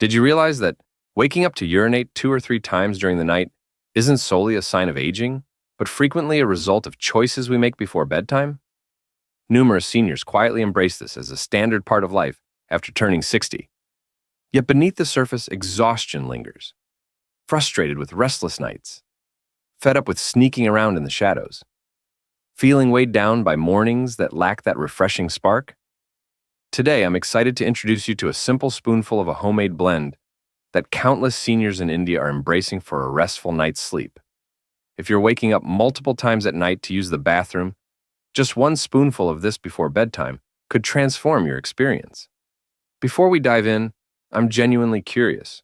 Did you realize that waking up to urinate 2 or 3 times during the night isn't solely a sign of aging, but frequently a result of choices we make before bedtime? Numerous seniors quietly embrace this as a standard part of life after turning 60. Yet beneath the surface, exhaustion lingers. Frustrated with restless nights, fed up with sneaking around in the shadows, feeling weighed down by mornings that lack that refreshing spark? Today, I'm excited to introduce you to a simple spoonful of a homemade blend that countless seniors in India are embracing for a restful night's sleep. If you're waking up multiple times at night to use the bathroom, just one spoonful of this before bedtime could transform your experience. Before we dive in, I'm genuinely curious.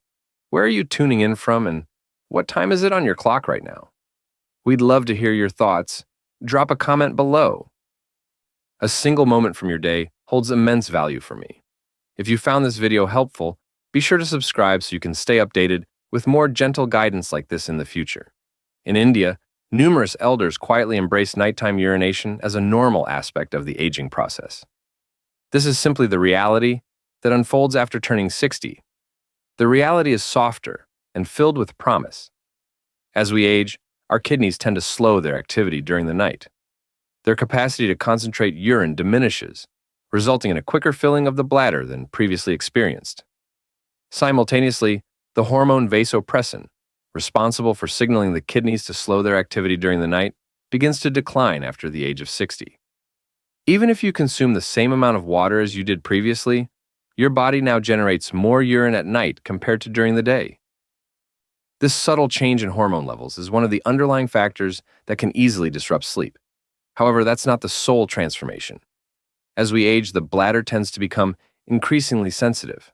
Where are you tuning in from, and what time is it on your clock right now? We'd love to hear your thoughts. Drop a comment below. A single moment from your day holds immense value for me. If you found this video helpful, be sure to subscribe so you can stay updated with more gentle guidance like this in the future. In India, numerous elders quietly embrace nighttime urination as a normal aspect of the aging process. This is simply the reality that unfolds after turning 60. The reality is softer and filled with promise. As we age, our kidneys tend to slow their activity during the night. Their capacity to concentrate urine diminishes, resulting in a quicker filling of the bladder than previously experienced. Simultaneously, the hormone vasopressin, responsible for signaling the kidneys to slow their activity during the night, begins to decline after the age of 60. Even if you consume the same amount of water as you did previously, your body now generates more urine at night compared to during the day. This subtle change in hormone levels is one of the underlying factors that can easily disrupt sleep. However, that's not the sole transformation. As we age, the bladder tends to become increasingly sensitive.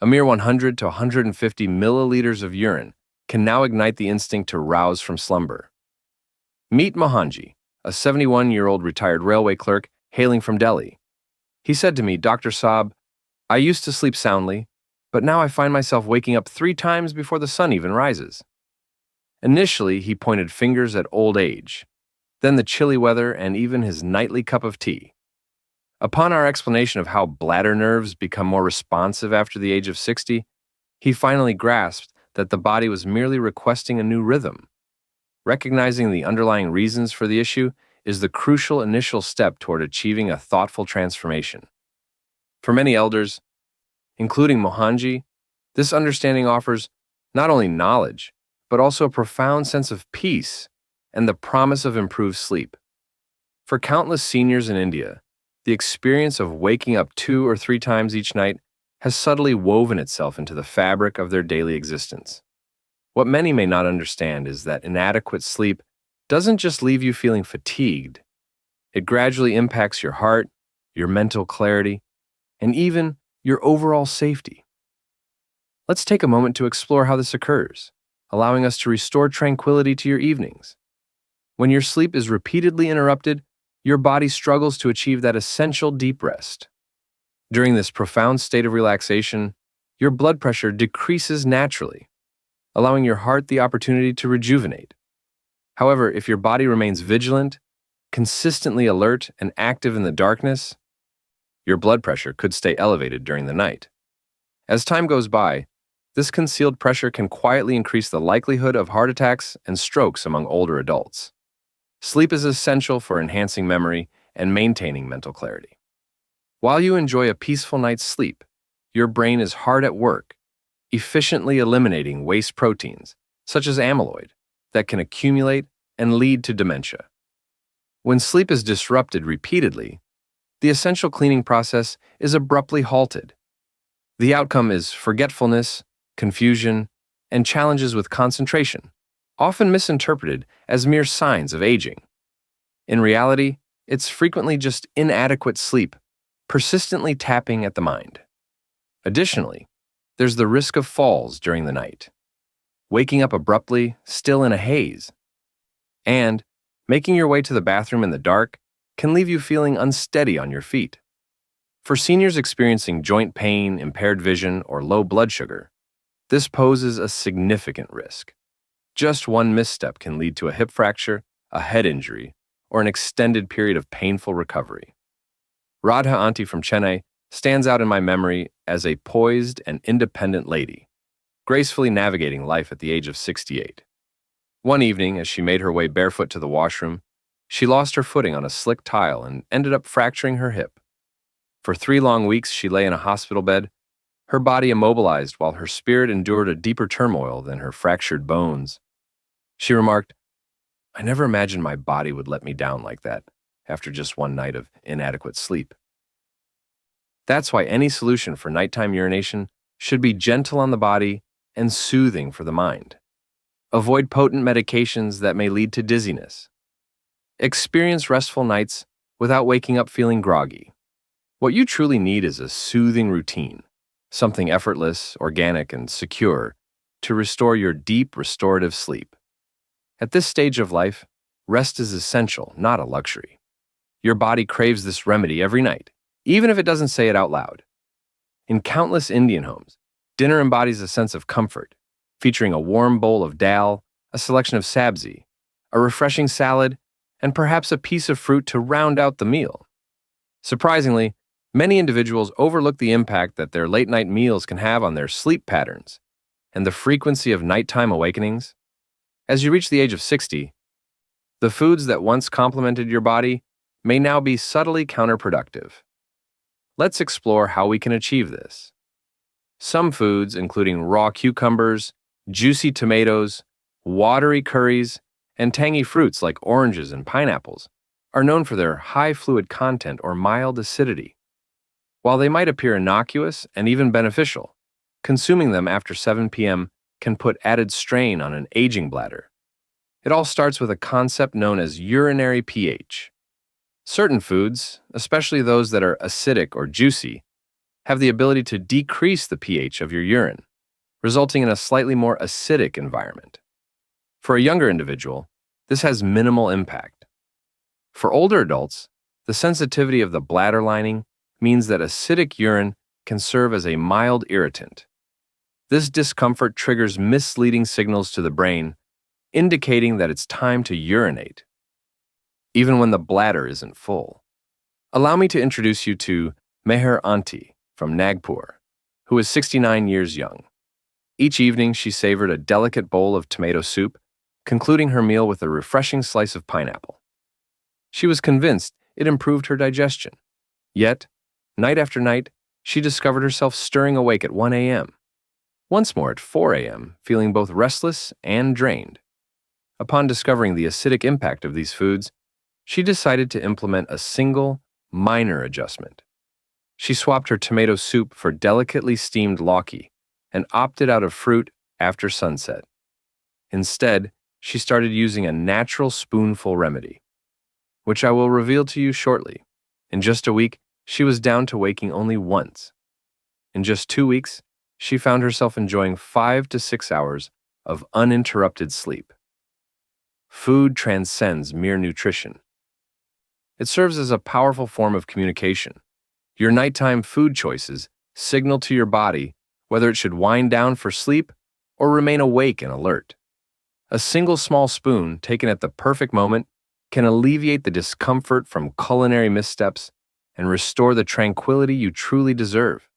A mere 100 to 150 milliliters of urine can now ignite the instinct to rouse from slumber. Meet Mohanji, a 71-year-old retired railway clerk hailing from Delhi. He said to me, "Dr. Saab, I used to sleep soundly, but now I find myself waking up 3 times before the sun even rises." Initially, he pointed fingers at old age, then the chilly weather, and even his nightly cup of tea. Upon our explanation of how bladder nerves become more responsive after the age of 60, he finally grasped that the body was merely requesting a new rhythm. Recognizing the underlying reasons for the issue is the crucial initial step toward achieving a thoughtful transformation. For many elders, including Mohanji, this understanding offers not only knowledge, but also a profound sense of peace and the promise of improved sleep. For countless seniors in India, the experience of waking up 2 or 3 times each night has subtly woven itself into the fabric of their daily existence. What many may not understand is that inadequate sleep doesn't just leave you feeling fatigued. It gradually impacts your heart, your mental clarity, and even your overall safety. Let's take a moment to explore how this occurs, allowing us to restore tranquility to your evenings. When your sleep is repeatedly interrupted, your body struggles to achieve that essential deep rest. During this profound state of relaxation, your blood pressure decreases naturally, allowing your heart the opportunity to rejuvenate. However, if your body remains vigilant, consistently alert, and active in the darkness, your blood pressure could stay elevated during the night. As time goes by, this concealed pressure can quietly increase the likelihood of heart attacks and strokes among older adults. Sleep is essential for enhancing memory and maintaining mental clarity. While you enjoy a peaceful night's sleep, your brain is hard at work, efficiently eliminating waste proteins, such as amyloid, that can accumulate and lead to dementia. When sleep is disrupted repeatedly, the essential cleaning process is abruptly halted. The outcome is forgetfulness, confusion, and challenges with concentration, often misinterpreted as mere signs of aging. In reality, it's frequently just inadequate sleep, persistently tapping at the mind. Additionally, there's the risk of falls during the night, waking up abruptly, still in a haze, and making your way to the bathroom in the dark can leave you feeling unsteady on your feet. For seniors experiencing joint pain, impaired vision, or low blood sugar, this poses a significant risk. Just one misstep can lead to a hip fracture, a head injury, or an extended period of painful recovery. Radha Auntie from Chennai stands out in my memory as a poised and independent lady, gracefully navigating life at the age of 68. One evening, as she made her way barefoot to the washroom, she lost her footing on a slick tile and ended up fracturing her hip. For 3 long weeks, she lay in a hospital bed, her body immobilized while her spirit endured a deeper turmoil than her fractured bones. She remarked, "I never imagined my body would let me down like that after just one night of inadequate sleep." That's why any solution for nighttime urination should be gentle on the body and soothing for the mind. Avoid potent medications that may lead to dizziness. Experience restful nights without waking up feeling groggy. What you truly need is a soothing routine, something effortless, organic, and secure to restore your deep, restorative sleep. At this stage of life, rest is essential, not a luxury. Your body craves this remedy every night, even if it doesn't say it out loud. In countless Indian homes, dinner embodies a sense of comfort, featuring a warm bowl of dal, a selection of sabzi, a refreshing salad, and perhaps a piece of fruit to round out the meal. Surprisingly, many individuals overlook the impact that their late-night meals can have on their sleep patterns and the frequency of nighttime awakenings. As you reach the age of 60, the foods that once complemented your body may now be subtly counterproductive. Let's explore how we can achieve this. Some foods, including raw cucumbers, juicy tomatoes, watery curries, and tangy fruits like oranges and pineapples, are known for their high fluid content or mild acidity. While they might appear innocuous and even beneficial, consuming them after 7 p.m. can put added strain on an aging bladder. It all starts with a concept known as urinary pH. Certain foods, especially those that are acidic or juicy, have the ability to decrease the pH of your urine, resulting in a slightly more acidic environment. For a younger individual, this has minimal impact. For older adults, the sensitivity of the bladder lining means that acidic urine can serve as a mild irritant. This discomfort triggers misleading signals to the brain, indicating that it's time to urinate, even when the bladder isn't full. Allow me to introduce you to Meher Auntie from Nagpur, who is 69 years young. Each evening, she savored a delicate bowl of tomato soup, concluding her meal with a refreshing slice of pineapple. She was convinced it improved her digestion. Yet, night after night, she discovered herself stirring awake at 1 a.m., once more at 4 a.m., feeling both restless and drained. Upon discovering the acidic impact of these foods, she decided to implement a single, minor adjustment. She swapped her tomato soup for delicately steamed lauki and opted out of fruit after sunset. Instead, she started using a natural spoonful remedy, which I will reveal to you shortly. In just a week, she was down to waking only once. In just 2 weeks, she found herself enjoying 5 to 6 hours of uninterrupted sleep. Food transcends mere nutrition. It serves as a powerful form of communication. Your nighttime food choices signal to your body whether it should wind down for sleep or remain awake and alert. A single small spoon taken at the perfect moment can alleviate the discomfort from culinary missteps and restore the tranquility you truly deserve.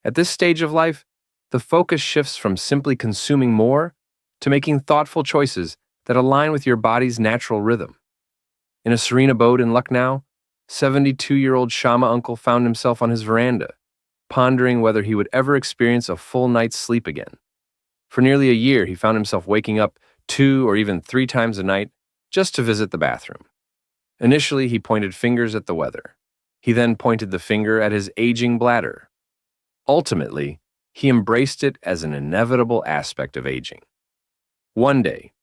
At this stage of life, the focus shifts from simply consuming more to making thoughtful choices that align with your body's natural rhythm. In a serene abode in Lucknow, 72-year-old Shama uncle found himself on his veranda, pondering whether he would ever experience a full night's sleep again. For nearly a year, he found himself waking up 2 or even 3 times a night just to visit the bathroom. Initially, he pointed fingers at the weather. He then pointed the finger at his aging bladder. Ultimately, he embraced it as an inevitable aspect of aging. One day,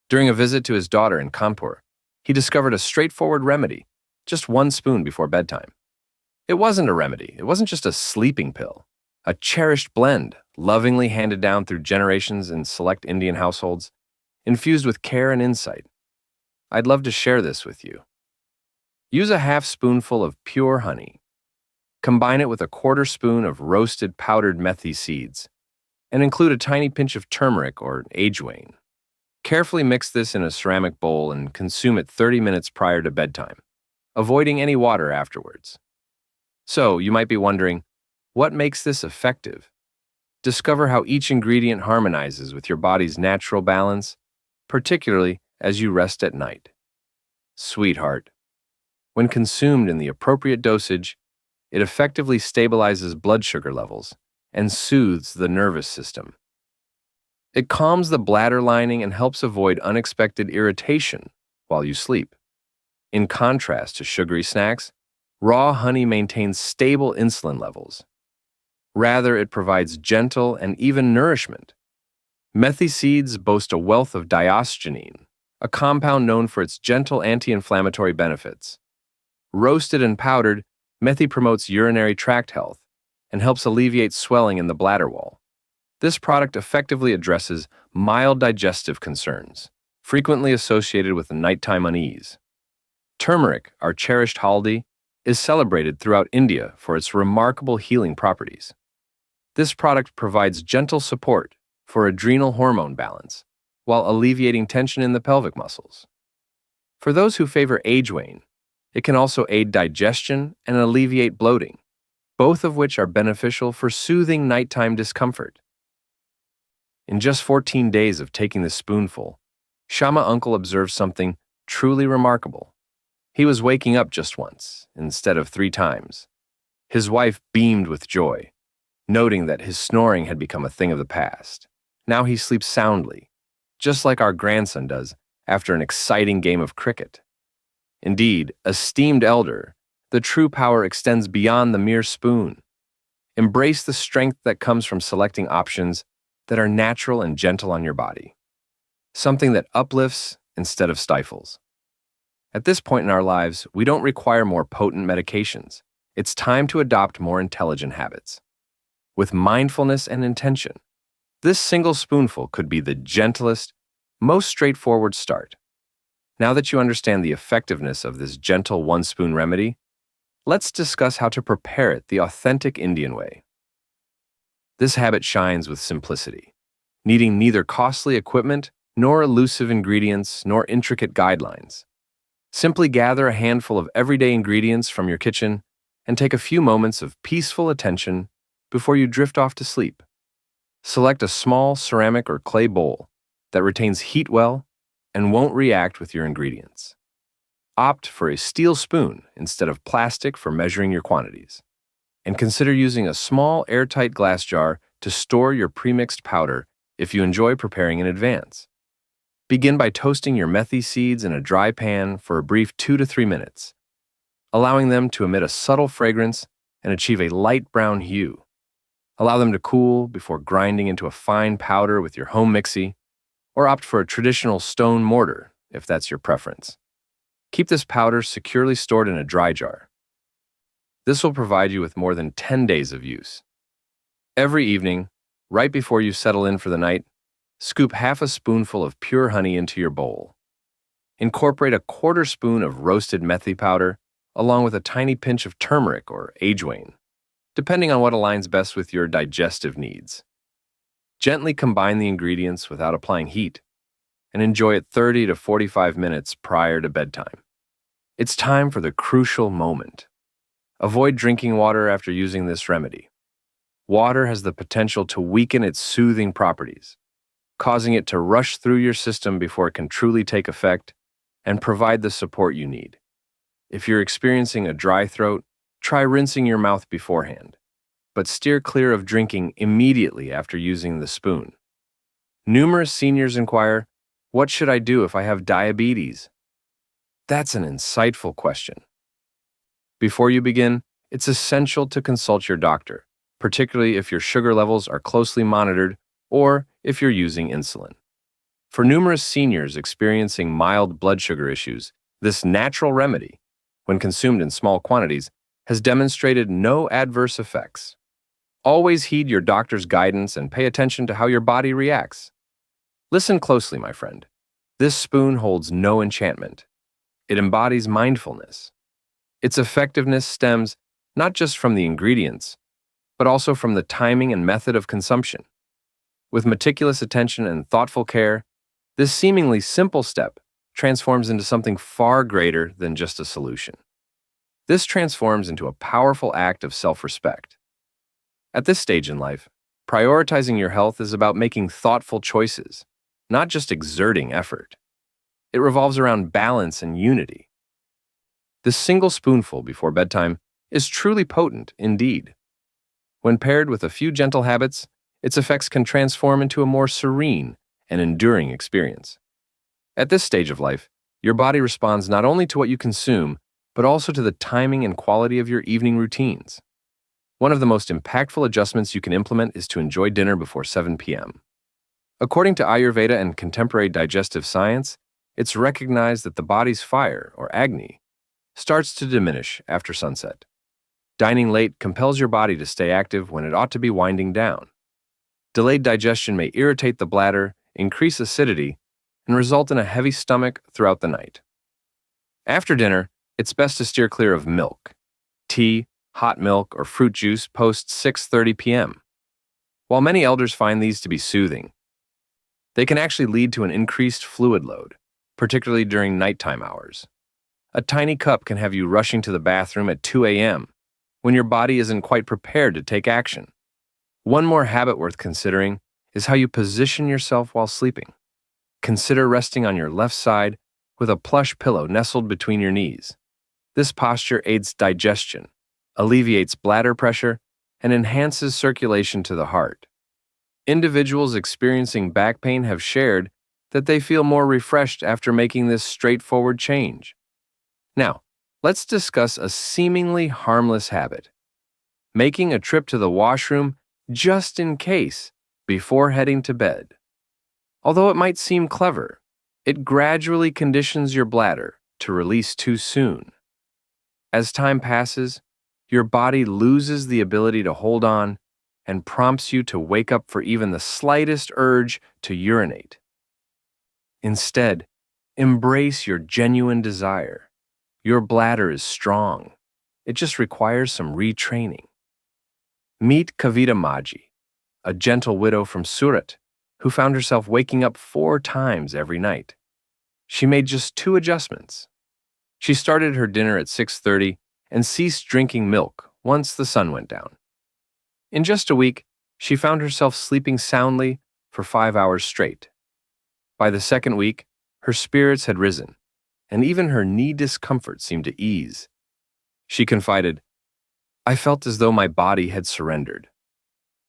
during a visit to his daughter in Kanpur, he discovered a straightforward remedy, just 1 spoon before bedtime. It wasn't a remedy. It wasn't just a sleeping pill. A cherished blend, lovingly handed down through generations in select Indian households, infused with care and insight. I'd love to share this with you. Use a half spoonful of pure honey. Combine it with a 1/4 spoon of roasted powdered methi seeds, and include a tiny pinch of turmeric or ajwain. Carefully mix this in a ceramic bowl and consume it 30 minutes prior to bedtime, avoiding any water afterwards. So, you might be wondering, what makes this effective? Discover how each ingredient harmonizes with your body's natural balance, particularly as you rest at night. Sweetheart. When consumed in the appropriate dosage, it effectively stabilizes blood sugar levels and soothes the nervous system. It calms the bladder lining and helps avoid unexpected irritation while you sleep. In contrast to sugary snacks, raw honey maintains stable insulin levels. Rather, it provides gentle and even nourishment. Methi seeds boast a wealth of diosgenine, a compound known for its gentle anti-inflammatory benefits. Roasted and powdered, methi promotes urinary tract health and helps alleviate swelling in the bladder wall. This product effectively addresses mild digestive concerns, frequently associated with nighttime unease. Turmeric, our cherished haldi, is celebrated throughout India for its remarkable healing properties. This product provides gentle support for adrenal hormone balance while alleviating tension in the pelvic muscles. For those who favor ajwain, it can also aid digestion and alleviate bloating, both of which are beneficial for soothing nighttime discomfort. In just 14 days of taking this spoonful, Shama uncle observed something truly remarkable. He was waking up just once, instead of 3 times. His wife beamed with joy, noting that his snoring had become a thing of the past. Now he sleeps soundly, just like our grandson does after an exciting game of cricket. Indeed, esteemed elder, the true power extends beyond the mere spoon. Embrace the strength that comes from selecting options that are natural and gentle on your body. Something that uplifts instead of stifles. At this point in our lives, we don't require more potent medications. It's time to adopt more intelligent habits. With mindfulness and intention, this single spoonful could be the gentlest, most straightforward start. Now that you understand the effectiveness of this gentle 1-spoon remedy, let's discuss how to prepare it the authentic Indian way. This habit shines with simplicity, needing neither costly equipment nor elusive ingredients nor intricate guidelines. Simply gather a handful of everyday ingredients from your kitchen and take a few moments of peaceful attention before you drift off to sleep. Select a small ceramic or clay bowl that retains heat well and won't react with your ingredients. Opt for a steel spoon instead of plastic for measuring your quantities. And consider using a small airtight glass jar to store your premixed powder if you enjoy preparing in advance. Begin by toasting your methi seeds in a dry pan for a brief 2 to 3 minutes, allowing them to emit a subtle fragrance and achieve a light brown hue. Allow them to cool before grinding into a fine powder with your home mixie, or opt for a traditional stone mortar if that's your preference. Keep this powder securely stored in a dry jar. This will provide you with more than 10 days of use. Every evening, right before you settle in for the night, scoop half a spoonful of pure honey into your bowl. Incorporate a 1/4 spoon of roasted methi powder, along with a tiny pinch of turmeric or ajwain, depending on what aligns best with your digestive needs. Gently combine the ingredients without applying heat, and enjoy it 30 to 45 minutes prior to bedtime. It's time for the crucial moment. Avoid drinking water after using this remedy. Water has the potential to weaken its soothing properties, causing it to rush through your system before it can truly take effect and provide the support you need. If you're experiencing a dry throat, try rinsing your mouth beforehand, but steer clear of drinking immediately after using the spoon. Numerous seniors inquire, "What should I do if I have diabetes?" That's an insightful question. Before you begin, it's essential to consult your doctor, particularly if your sugar levels are closely monitored or if you're using insulin. For numerous seniors experiencing mild blood sugar issues, this natural remedy, when consumed in small quantities, has demonstrated no adverse effects. Always heed your doctor's guidance and pay attention to how your body reacts. Listen closely, my friend. This spoon holds no enchantment. It embodies mindfulness. Its effectiveness stems not just from the ingredients, but also from the timing and method of consumption. With meticulous attention and thoughtful care, this seemingly simple step transforms into something far greater than just a solution. This transforms into a powerful act of self-respect. At this stage in life, prioritizing your health is about making thoughtful choices, not just exerting effort. It revolves around balance and unity. This single spoonful before bedtime is truly potent indeed. When paired with a few gentle habits, its effects can transform into a more serene and enduring experience. At this stage of life, your body responds not only to what you consume, but also to the timing and quality of your evening routines. One of the most impactful adjustments you can implement is to enjoy dinner before 7 p.m. According to Ayurveda and contemporary digestive science, it's recognized that the body's fire, or agni, starts to diminish after sunset. Dining late compels your body to stay active when it ought to be winding down. Delayed digestion may irritate the bladder, increase acidity, and result in a heavy stomach throughout the night. After dinner, it's best to steer clear of milk, tea, hot milk, or fruit juice post 6:30 p.m. While many elders find these to be soothing, they can actually lead to an increased fluid load, particularly during nighttime hours. A tiny cup can have you rushing to the bathroom at 2 a.m. when your body isn't quite prepared to take action. One more habit worth considering is how you position yourself while sleeping. Consider resting on your left side with a plush pillow nestled between your knees. This posture aids digestion, alleviates bladder pressure, and enhances circulation to the heart. Individuals experiencing back pain have shared that they feel more refreshed after making this straightforward change. Now, let's discuss a seemingly harmless habit: making a trip to the washroom just in case before heading to bed. Although it might seem clever, it gradually conditions your bladder to release too soon. As time passes, your body loses the ability to hold on and prompts you to wake up for even the slightest urge to urinate. Instead, embrace your genuine desire. Your bladder is strong. It just requires some retraining. Meet Kavita Maji, a gentle widow from Surat who found herself waking up 4 times every night. She made just 2 adjustments. She started her dinner at 6:30 and ceased drinking milk once the sun went down. In just a week, she found herself sleeping soundly for 5 hours straight. By the second week, her spirits had risen, and even her knee discomfort seemed to ease. She confided, "I felt as though my body had surrendered.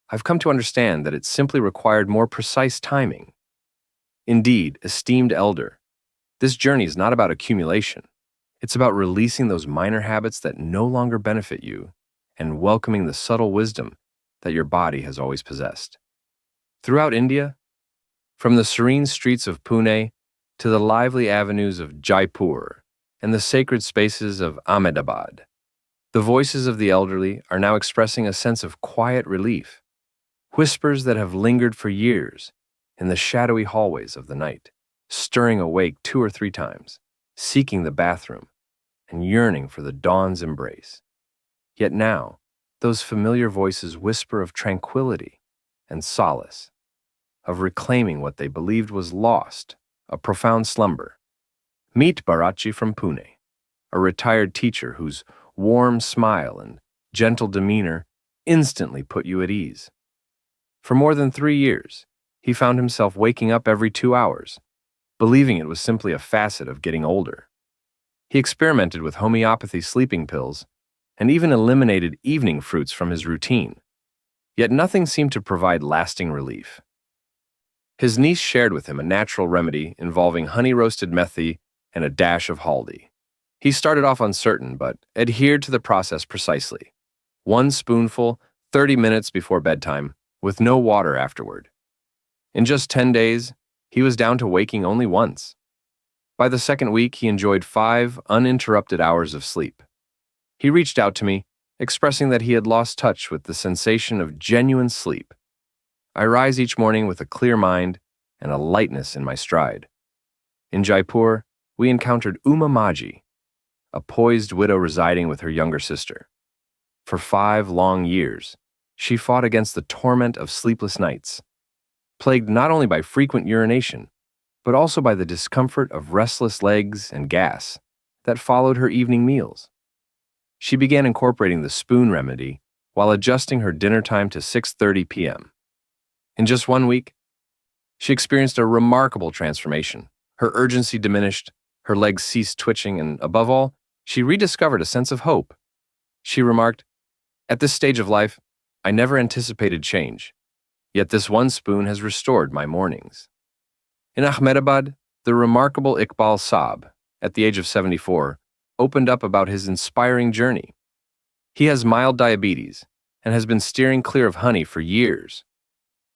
I've come to understand that it simply required more precise timing." Indeed, esteemed elder, this journey is not about accumulation. It's about releasing those minor habits that no longer benefit you and welcoming the subtle wisdom that your body has always possessed. Throughout India, from the serene streets of Pune to the lively avenues of Jaipur and the sacred spaces of Ahmedabad, the voices of the elderly are now expressing a sense of quiet relief, whispers that have lingered for years in the shadowy hallways of the night, stirring awake 2 or 3 times, seeking the bathroom, and yearning for the dawn's embrace. Yet now, those familiar voices whisper of tranquility and solace, of reclaiming what they believed was lost, a profound slumber. Meet Bharachi from Pune, a retired teacher whose warm smile and gentle demeanor instantly put you at ease. For more than 3 years, he found himself waking up every 2 hours, believing it was simply a facet of getting older. He experimented with homeopathy sleeping pills and even eliminated evening fruits from his routine, yet nothing seemed to provide lasting relief. His niece shared with him a natural remedy involving honey-roasted methi and a dash of haldi. He started off uncertain, but adhered to the process precisely. 1 spoonful, 30 minutes before bedtime, with no water afterward. In just 10 days, he was down to waking only once. By the second week, he enjoyed 5 uninterrupted hours of sleep. He reached out to me, expressing that he had lost touch with the sensation of genuine sleep. I rise each morning with a clear mind and a lightness in my stride. In Jaipur, we encountered Uma Maji, a poised widow residing with her younger sister. For 5 long years, she fought against the torment of sleepless nights, plagued not only by frequent urination, but also by the discomfort of restless legs and gas that followed her evening meals. She began incorporating the spoon remedy while adjusting her dinner time to 6:30 p.m. In just 1 week, she experienced a remarkable transformation. Her urgency diminished, her legs ceased twitching, and above all, she rediscovered a sense of hope. She remarked, "At this stage of life, I never anticipated change, yet this one spoon has restored my mornings." In Ahmedabad, the remarkable Iqbal Saab, at the age of 74, opened up about his inspiring journey. He has mild diabetes and has been steering clear of honey for years.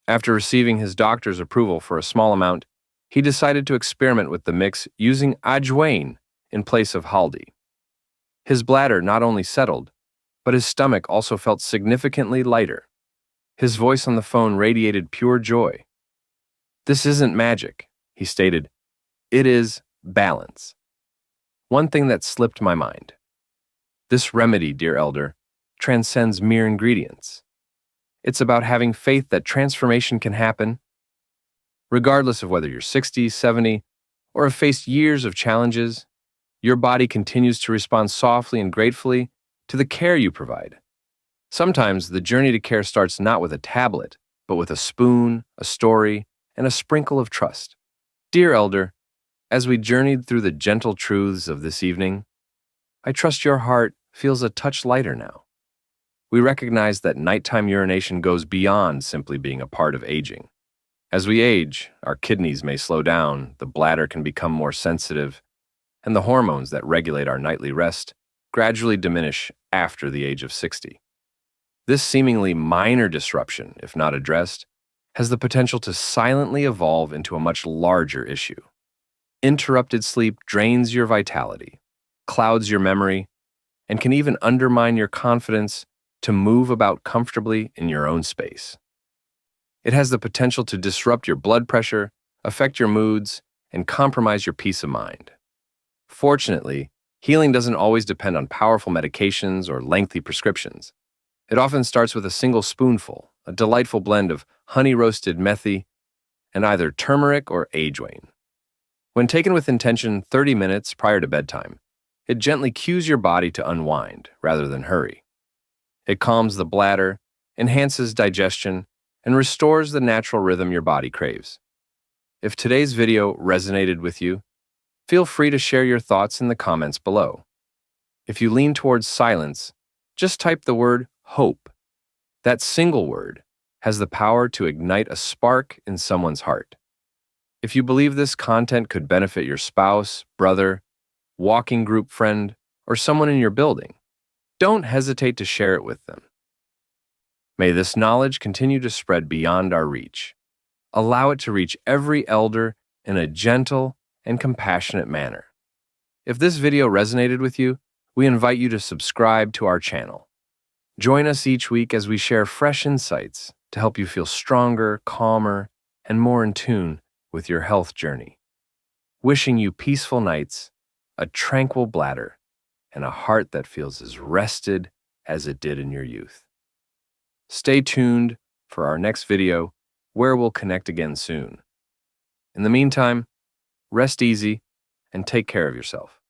After receiving his doctor's approval for a small amount, he decided to experiment with the mix using ajwain in place of haldi. His bladder not only settled, but his stomach also felt significantly lighter. His voice on the phone radiated pure joy. "This isn't magic," he stated. "It is balance." One thing that slipped my mind. This remedy, dear elder, transcends mere ingredients. It's about having faith that transformation can happen, regardless of whether you're 60, 70, or have faced years of challenges. Your body continues to respond softly and gratefully to the care you provide. Sometimes the journey to care starts not with a tablet, but with a spoon, a story, and a sprinkle of trust. Dear elder, as we journeyed through the gentle truths of this evening, I trust your heart feels a touch lighter now. We recognize that nighttime urination goes beyond simply being a part of aging. As we age, our kidneys may slow down, the bladder can become more sensitive, and the hormones that regulate our nightly rest gradually diminish after the age of 60. This seemingly minor disruption, if not addressed, has the potential to silently evolve into a much larger issue. Interrupted sleep drains your vitality, clouds your memory, and can even undermine your confidence to move about comfortably in your own space. It has the potential to disrupt your blood pressure, affect your moods, and compromise your peace of mind. Fortunately, healing doesn't always depend on powerful medications or lengthy prescriptions. It often starts with a single spoonful, a delightful blend of honey-roasted methi and either turmeric or ajwain. When taken with intention 30 minutes prior to bedtime, it gently cues your body to unwind rather than hurry. It calms the bladder, enhances digestion, and restores the natural rhythm your body craves. If today's video resonated with you, feel free to share your thoughts in the comments below. If you lean towards silence, just type the word hope. That single word has the power to ignite a spark in someone's heart. If you believe this content could benefit your spouse, brother, walking group friend, or someone in your building, don't hesitate to share it with them. May this knowledge continue to spread beyond our reach. Allow it to reach every elder in a gentle and compassionate manner. If this video resonated with you, we invite you to subscribe to our channel. Join us each week as we share fresh insights to help you feel stronger, calmer, and more in tune with your health journey. Wishing you peaceful nights, a tranquil bladder, and a heart that feels as rested as it did in your youth. Stay tuned for our next video, where we'll connect again soon. In the meantime, rest easy and take care of yourself.